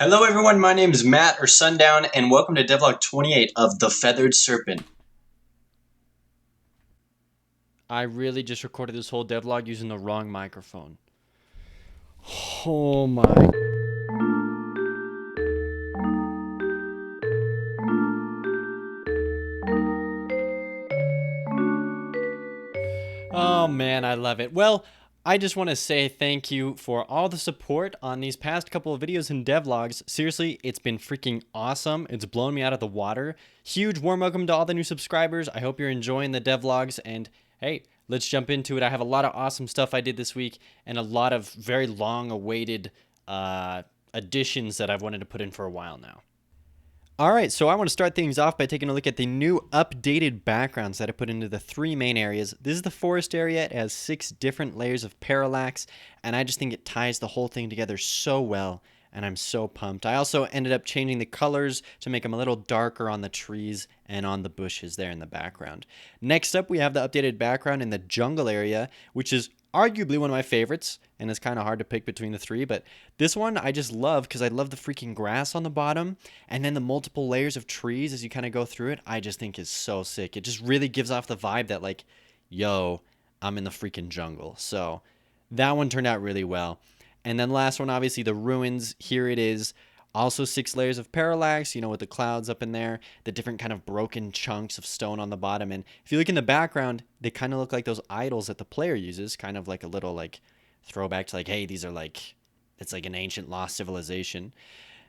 Hello everyone, my name is Matt or Tsundown, and welcome to Devlog 28 of The Feathered Serpent. I really just recorded this whole devlog using the wrong microphone. Oh my. Oh man, I love it. Well, I just want to say thank you for all the support on these past couple of videos and devlogs. Seriously, it's been freaking awesome. It's blown me out of the water. Huge warm welcome to all the new subscribers. I hope you're enjoying the devlogs, and hey, let's jump into it. I have a lot of awesome stuff I did this week and a lot of very long awaited additions that I've wanted to put in for a while now. All right, so I want to start things off by taking a look at the new updated backgrounds that I put into the three main areas. This is the forest area. It has 6 different layers of parallax, and I just think it ties the whole thing together so well, and I'm so pumped. I also ended up changing the colors to make them a little darker on the trees and on the bushes there in the background. Next up, we have the updated background in the jungle area, which is arguably one of my favorites, and it's kind of hard to pick between the three, but this one I just love because I love the freaking grass on the bottom, and then the multiple layers of trees as you kind of go through it. I just think is so sick. It just really gives off the vibe that like, yo, I'm in the freaking jungle. So that one turned out really well. And then last one, obviously the ruins. Here it is. Also 6 layers of parallax, you know, with the clouds up in there, the different kind of broken chunks of stone on the bottom. And if you look in the background, they kind of look like those idols that the player uses, kind of like a little like throwback to like, hey, these are like, it's like an ancient lost civilization.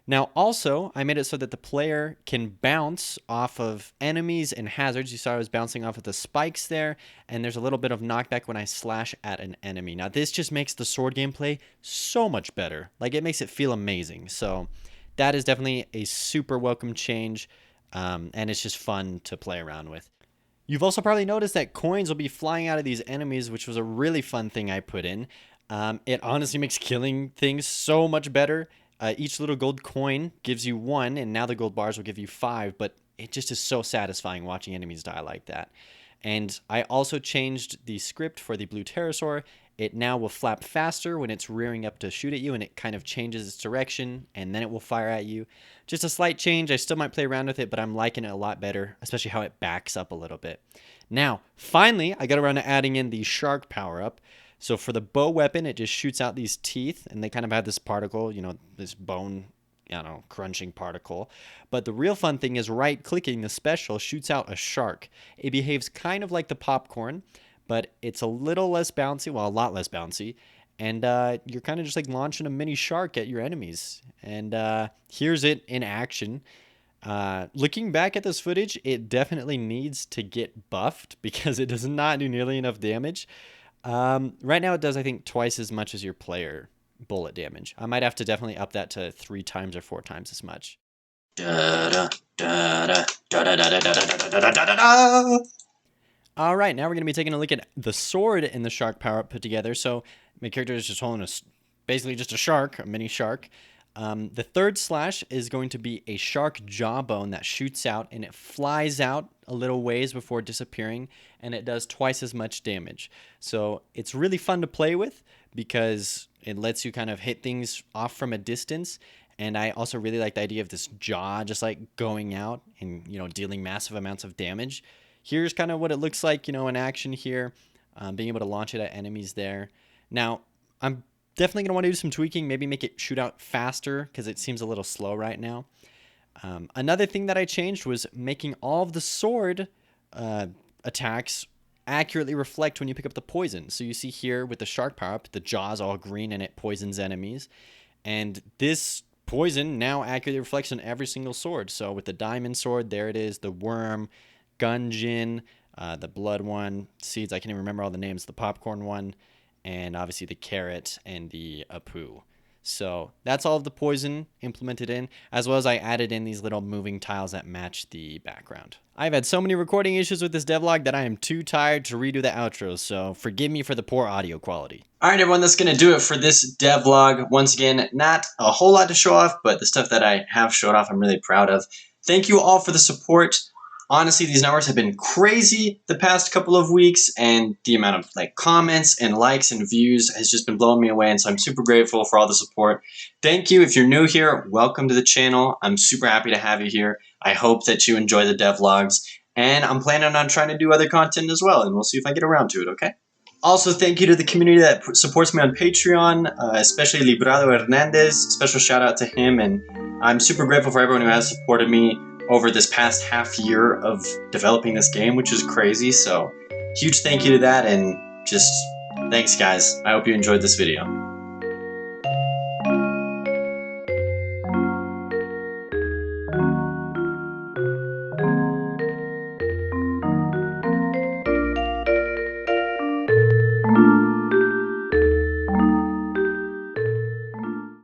Now, also, I made it so that the player can bounce off of enemies and hazards. You saw I was bouncing off of the spikes there, and there's a little bit of knockback when I slash at an enemy. Now, this just makes the sword gameplay so much better. Like, it makes it feel amazing. So that is definitely a super welcome change, and it's just fun to play around with. You've also probably noticed that coins will be flying out of these enemies, which was a really fun thing I put in. It honestly makes killing things so much better. Each little gold coin gives you 1, and now the gold bars will give you 5, but it just is so satisfying watching enemies die like that. And I also changed the script for the blue pterosaur. It now will flap faster when it's rearing up to shoot at you, and it kind of changes its direction, and then it will fire at you. Just a slight change. I still might play around with it, but I'm liking it a lot better, especially how it backs up a little bit. Now, finally, I got around to adding in the shark power-up. So for the bow weapon, it just shoots out these teeth, and they kind of have this particle, you know, this bone, crunching particle. But the real fun thing is right-clicking the special shoots out a shark. It behaves kind of like the popcorn, but it's a little less bouncy, well, a lot less bouncy, and you're kind of just like launching a mini shark at your enemies. And here's it in action. Looking back at this footage, it definitely needs to get buffed because it does not do nearly enough damage. Right now it does, I think, twice as much as your player bullet damage. I might have to definitely up that to 3 times or 4 times as much. All right, now we're going to be taking a look at the sword in the shark power-up put together. So my character is just holding basically just a shark, a mini shark. The third slash is going to be a shark jawbone that shoots out, and it flies out a little ways before disappearing, and it does twice as much damage. So it's really fun to play with because it lets you kind of hit things off from a distance. And I also really like the idea of this jaw just like going out and, you know, dealing massive amounts of damage. Here's kind of what it looks like, you know, in action here, being able to launch it at enemies there. Now, I'm definitely going to want to do some tweaking, maybe make it shoot out faster because it seems a little slow right now. Another thing that I changed was making all of the sword attacks accurately reflect when you pick up the poison. So you see here with the shark power-up, the jaw's all green and it poisons enemies. And this poison now accurately reflects on every single sword. So with the diamond sword, there it is, the worm, Gungeon, the blood one, seeds, I can't even remember all the names, the popcorn one, and obviously the carrot and the Apu. So that's all of the poison implemented in, as well as I added in these little moving tiles that match the background. I've had so many recording issues with this devlog that I am too tired to redo the outro, so forgive me for the poor audio quality. Alright everyone, that's going to do it for this devlog. Once again, not a whole lot to show off, but the stuff that I have showed off I'm really proud of. Thank you all for the support. Honestly, these numbers have been crazy the past couple of weeks, and the amount of comments and likes and views has just been blowing me away, and so I'm super grateful for all the support. Thank you. If you're new here, welcome to the channel. I'm super happy to have you here. I hope that you enjoy the devlogs, and I'm planning on trying to do other content as well, and we'll see if I get around to it, okay? Also, thank you to the community that supports me on Patreon, especially Librado Hernandez. Special shout out to him, and I'm super grateful for everyone who has supported me over this past half year of developing this game, which is crazy. So huge thank you to that, and just thanks guys. I hope you enjoyed this video.